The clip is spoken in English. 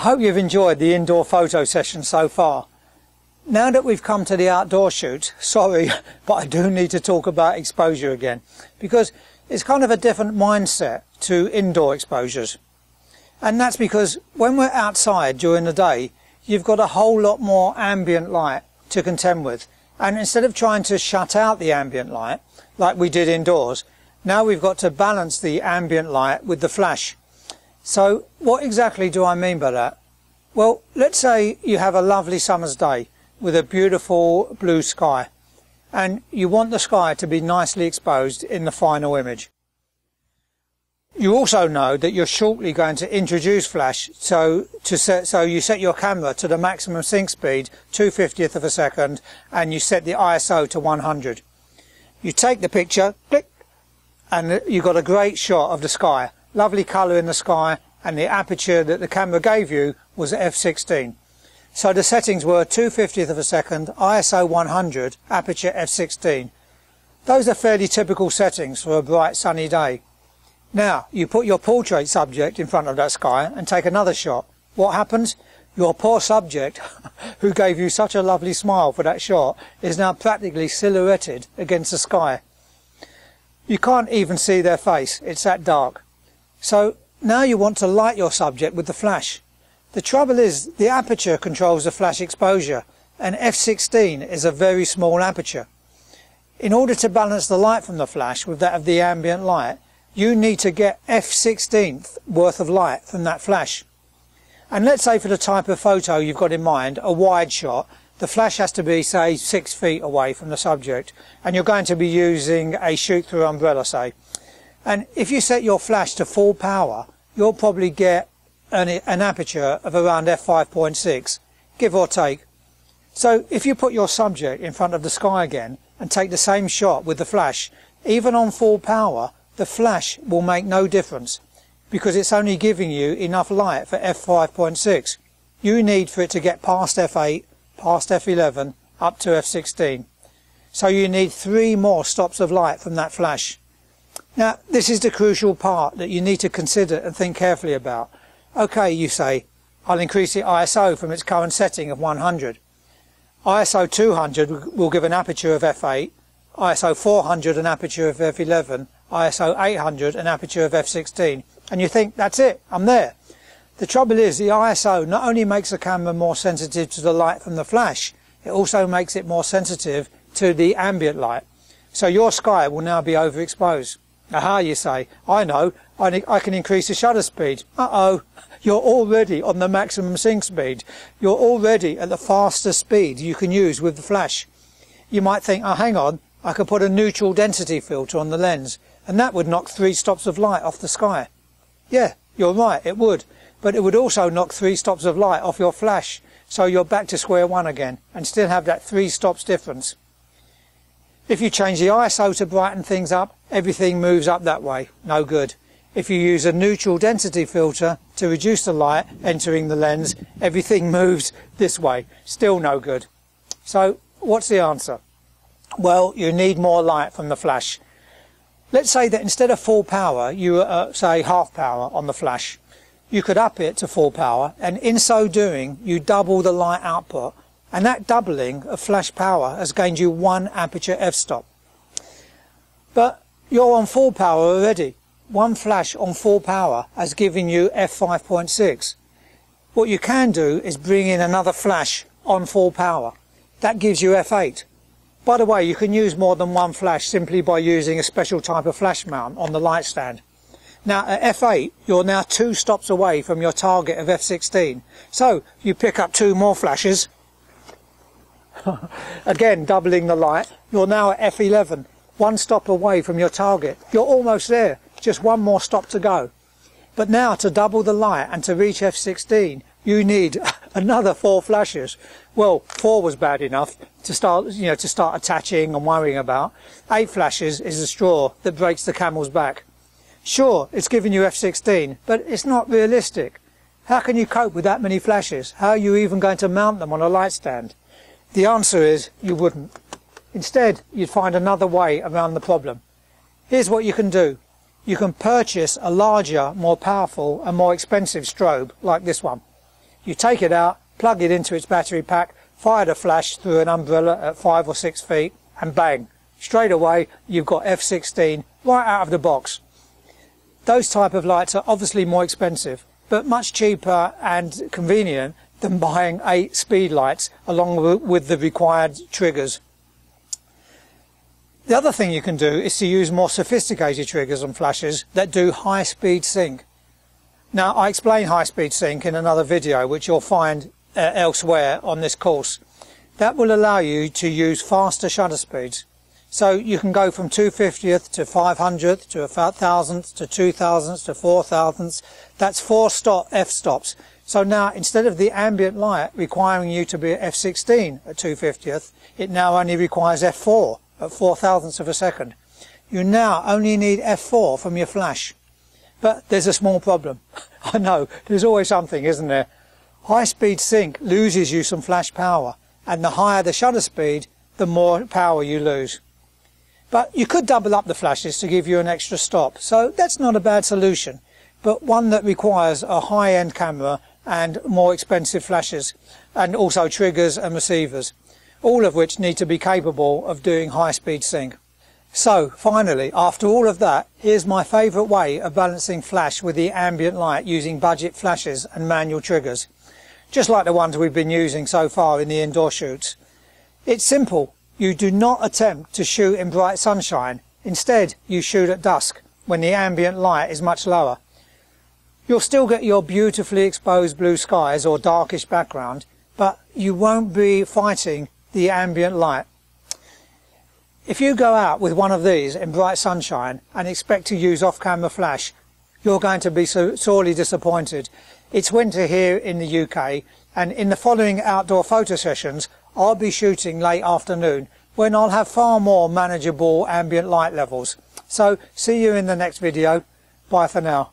hope you've enjoyed the indoor photo session so far. Now that we've come to the outdoor shoot, sorry, but I do need to talk about exposure again, because it's kind of a different mindset to indoor exposures. And that's because when we're outside during the day, you've got a whole lot more ambient light to contend with. And instead of trying to shut out the ambient light, like we did indoors, now we've got to balance the ambient light with the flash. So what exactly do I mean by that? Well, let's say you have a lovely summer's day with a beautiful blue sky, and you want the sky to be nicely exposed in the final image. You also know that you're shortly going to introduce flash, so you set your camera to the maximum sync speed, 2/50th of a second, and you set the ISO to 100. You take the picture, click, and you've got a great shot of the sky. Lovely colour in the sky, and the aperture that the camera gave you was f16. So the settings were 2/50th of a second, ISO 100, aperture f16. Those are fairly typical settings for a bright sunny day. Now, you put your portrait subject in front of that sky and take another shot. What happens? Your poor subject, who gave you such a lovely smile for that shot, is now practically silhouetted against the sky. You can't even see their face, it's that dark. So now you want to light your subject with the flash. The trouble is the aperture controls the flash exposure, and f16 is a very small aperture. In order to balance the light from the flash with that of the ambient light, you need to get f16th worth of light from that flash. And let's say for the type of photo you've got in mind, a wide shot, the flash has to be, say, 6 feet away from the subject, and you're going to be using a shoot-through umbrella, say. And if you set your flash to full power, you'll probably get an aperture of around f5.6, give or take. So if you put your subject in front of the sky again and take the same shot with the flash, even on full power, the flash will make no difference, because it's only giving you enough light for f5.6. You need for it to get past f8, past f11, up to f16. So you need 3 more stops of light from that flash. Now, this is the crucial part that you need to consider and think carefully about. Okay, you say, I'll increase the ISO from its current setting of 100. ISO 200 will give an aperture of f8, ISO 400 an aperture of f11, ISO 800 an aperture of f16. And you think, that's it, I'm there. The trouble is, the ISO not only makes the camera more sensitive to the light from the flash, it also makes it more sensitive to the ambient light. So your sky will now be overexposed. Aha, you say, I know, I can increase the shutter speed. Uh-oh, you're already on the maximum sync speed. You're already at the fastest speed you can use with the flash. You might think, oh, hang on, I could put a neutral density filter on the lens, and that would knock 3 stops of light off the sky. Yeah, you're right, it would. But it would also knock 3 stops of light off your flash, so you're back to square one again, and still have that 3 stops difference. If you change the ISO to brighten things up, everything moves up that way. No good. If you use a neutral density filter to reduce the light entering the lens, everything moves this way. Still no good. So, what's the answer? Well, you need more light from the flash. Let's say that instead of full power, you say half power on the flash. You could up it to full power, and in so doing, you double the light output. And that doubling of flash power has gained you 1 aperture f-stop. But you're on full power already. 1 flash on full power has given you f5.6. What you can do is bring in another flash on full power. That gives you f8. By the way, you can use more than 1 flash simply by using a special type of flash mount on the light stand. Now at f8, you're now 2 stops away from your target of f16. So you pick up 2 more flashes. Again, doubling the light, you're now at f11, 1 stop away from your target. You're almost there, just 1 more stop to go. But now to double the light and to reach f16, you need another 4 flashes. Well, 4 was bad enough to start attaching and worrying about. 8 flashes is the straw that breaks the camel's back. Sure, it's giving you f16, but it's not realistic. How can you cope with that many flashes? How are you even going to mount them on a light stand? The answer is you wouldn't. Instead, you'd find another way around the problem. Here's what you can do. You can purchase a larger, more powerful and more expensive strobe like this one. You take it out, plug it into its battery pack, fire the flash through an umbrella at 5 or 6 feet, and bang, straight away you've got F16 right out of the box. Those type of lights are obviously more expensive, but much cheaper and convenient than buying 8 speed lights along with the required triggers. The other thing you can do is to use more sophisticated triggers on flashes that do high speed sync. Now, I explain high speed sync in another video which you'll find elsewhere on this course. That will allow you to use faster shutter speeds. So you can go from 2/50th to 500th to 1,000th to 2,000th to 4,000th. That's 4 f-stops. So now, instead of the ambient light requiring you to be at f16 at 2/50th, it now only requires f4 at 4,000ths of a second. You now only need f4 from your flash. But there's a small problem. I know, there's always something, isn't there? High speed sync loses you some flash power, and the higher the shutter speed, the more power you lose. But you could double up the flashes to give you an extra stop, so that's not a bad solution, but one that requires a high-end camera and more expensive flashes, and also triggers and receivers, all of which need to be capable of doing high-speed sync. So, finally, after all of that, here's my favourite way of balancing flash with the ambient light using budget flashes and manual triggers, just like the ones we've been using so far in the indoor shoots. It's simple. You do not attempt to shoot in bright sunshine. Instead, you shoot at dusk, when the ambient light is much lower. You'll still get your beautifully exposed blue skies or darkish background, but you won't be fighting the ambient light. If you go out with one of these in bright sunshine and expect to use off-camera flash, you're going to be sorely disappointed. It's winter here in the UK, and in the following outdoor photo sessions, I'll be shooting late afternoon when I'll have far more manageable ambient light levels. So, see you in the next video. Bye for now.